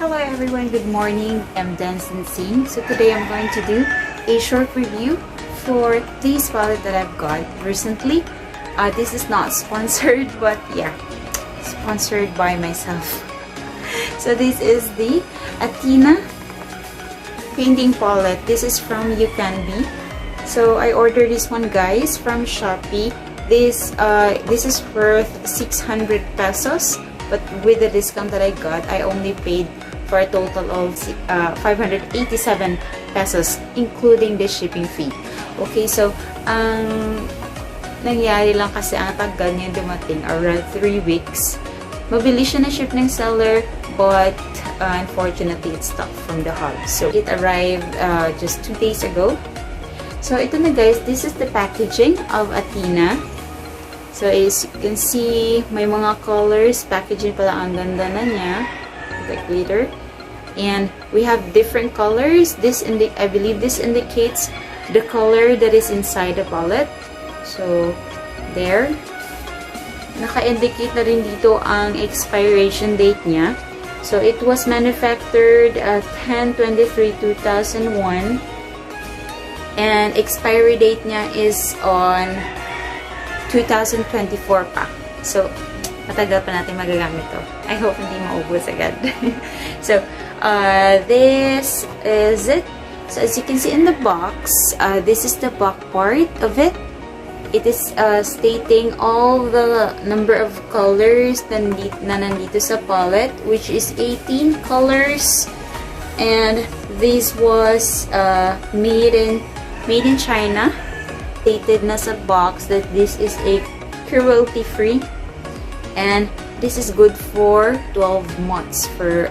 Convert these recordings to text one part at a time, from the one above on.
Hello everyone, good morning. I'm dhenzdensing. So today I'm going to do a short review for this palette that I've got recently. This is not sponsored, but yeah, sponsored by myself. So this is the ATHENA painting palette. This is from UCANBE. So I ordered this one, guys, from Shopee. This is worth 600 pesos. But with the discount that I got, I only paid for a total of 587 pesos, including the shipping fee. Okay, so nangyari lang kasi ang tagal niya dumating, around 3 weeks. Mabilis siya na-ship ng seller, but unfortunately, it's stuck from the hub. So it arrived just 2 days ago. So ito na, guys, this is the packaging of ATHENA. So, as you can see, may mga colors. Packaging pala, ang ganda na niya. The glitter. And we have different colors. I believe this indicates the color that is inside the palette. So, there. Naka-indicate na rin dito ang expiration date niya. So, it was manufactured at 10/23/2001. And expiry date niya is on 2024 pa. So, matagal pa natin magagamit to. I hope hindi maubos agad. So, this is it. So, as you can see in the box, this is the back part of it. It is stating all the number of colors na nandito sa palette, which is 18 colors. And this was made in China. Stated na sa box that this is a cruelty-free and this is good for 12 months. For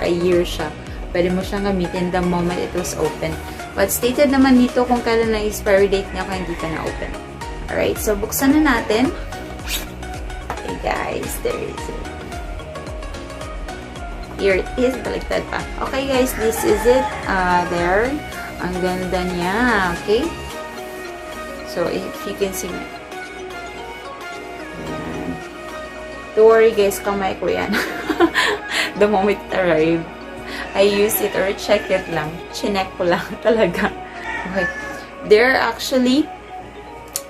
a year siya. Pwede mo siyang gamitin the moment it was open. But stated naman dito kung kailan na expiry date niya kung hindi ka na open. Alright, so buksan na natin. Okay guys, there is it. Here it is, baliktad pa. Okay guys, this is it. There. Ang ganda niya. Okay. So, if you can see, ayan. Don't worry guys, kamay ko yan. The moment it arrived, I use it or check it lang. Chinek ko lang talaga. Okay. There are actually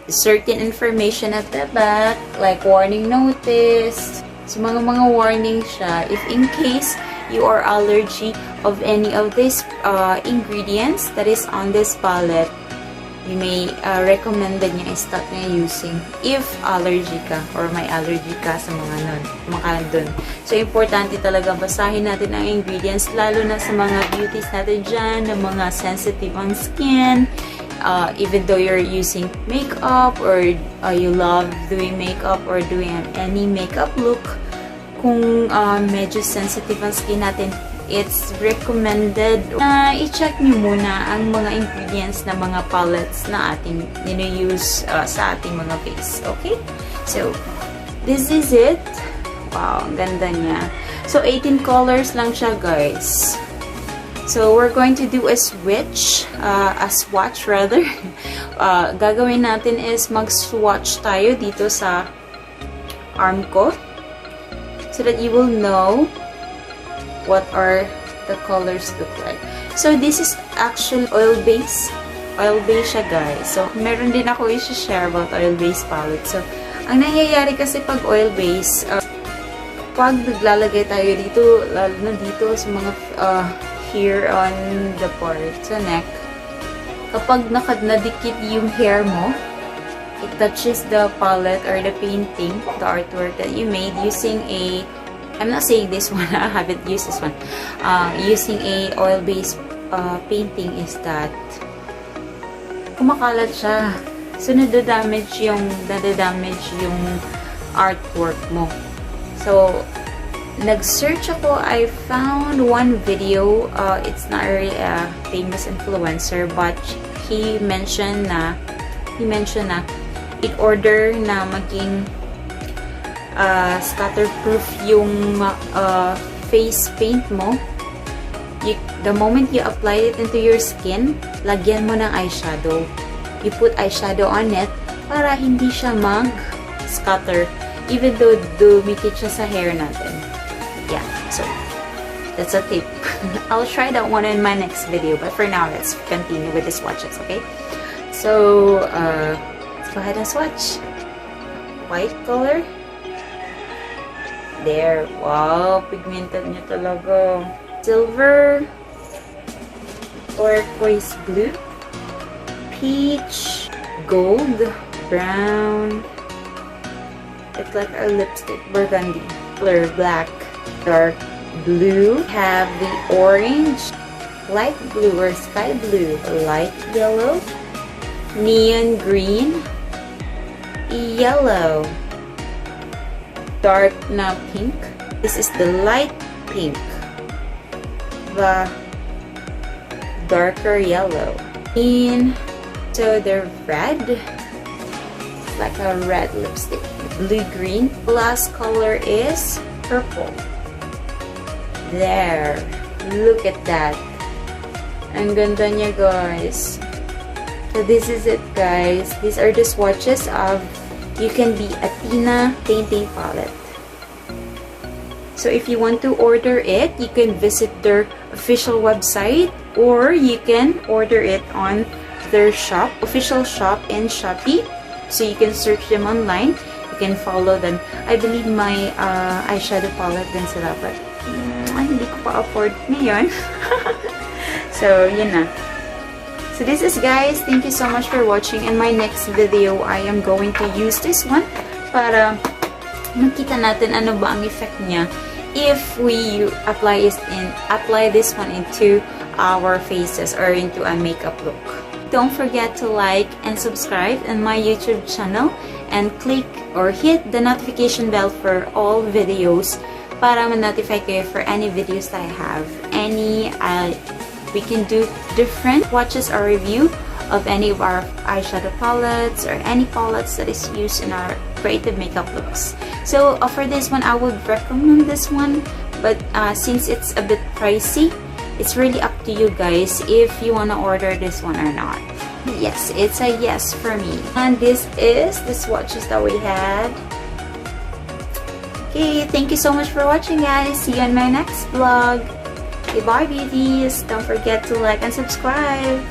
certain information at the back, like warning notice. So, mga warning siya. If in case you are allergy of any of these ingredients that is on this palette, you may recommended niya i-stop niya using if allergy ka or may allergy ka sa mga dun. So, importante talaga basahin natin ang ingredients, lalo na sa mga beauties natin dyan, na mga sensitive ang skin, even though you're using makeup or you love doing makeup or doing any makeup look, kung medyo sensitive ang skin natin, it's recommended na i-check nyo muna ang mga ingredients na mga palettes na ating use sa ating mga face. Okay? So, this is it. Wow, ang ganda niya. So, 18 colors lang siya, guys. So, we're going to do a swatch. Gagawin natin is mag-swatch tayo dito sa arm ko so that you will know what are the colors look like. So, this is actually oil-based. Oil-based siya, guys. So, meron din ako i-share about oil-based palette. So, ang nangyayari kasi pag oil-based, pag naglalagay tayo dito, lalo na dito sa mga here on the part, sa neck, kapag nadikit yung hair mo, it touches the palette or the painting, the artwork that you made using a, I'm not saying this one, I haven't used this one. Using a oil-based painting is that kumakalat siya. So, nadadamage yung artwork mo. So, nag-search ako. I found one video. It's not really a famous influencer, but he mentioned na in order na maging scatterproof yung face paint mo, the moment you apply it into your skin, lagyan mo ng eyeshadow. You put eyeshadow on it para hindi siya mag-scatter even though dumikit siya sa hair natin. Yeah, so That's a tip. I'll try that one in my next video, but for now, let's continue with the swatches, okay? So, let's go ahead and swatch. White color. There. Wow, pigmented niya talaga. Silver. Turquoise blue. Peach. Gold. Brown. It's like a lipstick. Burgundy. Color black. Dark blue. Have the orange. Light blue or sky blue. Light yellow. Neon green. Yellow. Dark na pink. This is the light pink. The darker yellow. In so they're red. Like a red lipstick. Blue-green. Last color is purple. There. Look at that. Ang ganda niya, guys. So this is it, guys. These are the swatches of UCANBE ATHENA painting palette. So if you want to order it, you can visit their official website, or you can order it on their shop, official shop in Shopee. So you can search them online. You can follow them. I believe my eyeshadow palette din sila, but hindi ko pa afford ngayon. So, yun na. So this is, guys, thank you so much for watching. In my next video, I am going to use this one para makita natin ano ba ang effect niya if we apply this one into our faces or into a makeup look. Don't forget to like and subscribe in my YouTube channel and click or hit the notification bell for all videos para ma-notify kayo for any videos that I have. We can do different watches or review of any of our eyeshadow palettes or any palettes that is used in our creative makeup looks. So for this one, I would recommend this one, but since it's a bit pricey, it's really up to you guys if you want to order this one or not. Yes, it's a yes for me. And this is the swatches that we had. Okay, thank you so much for watching, guys. See you in my next vlog. Okay, bye, beauties. Don't forget to like and subscribe.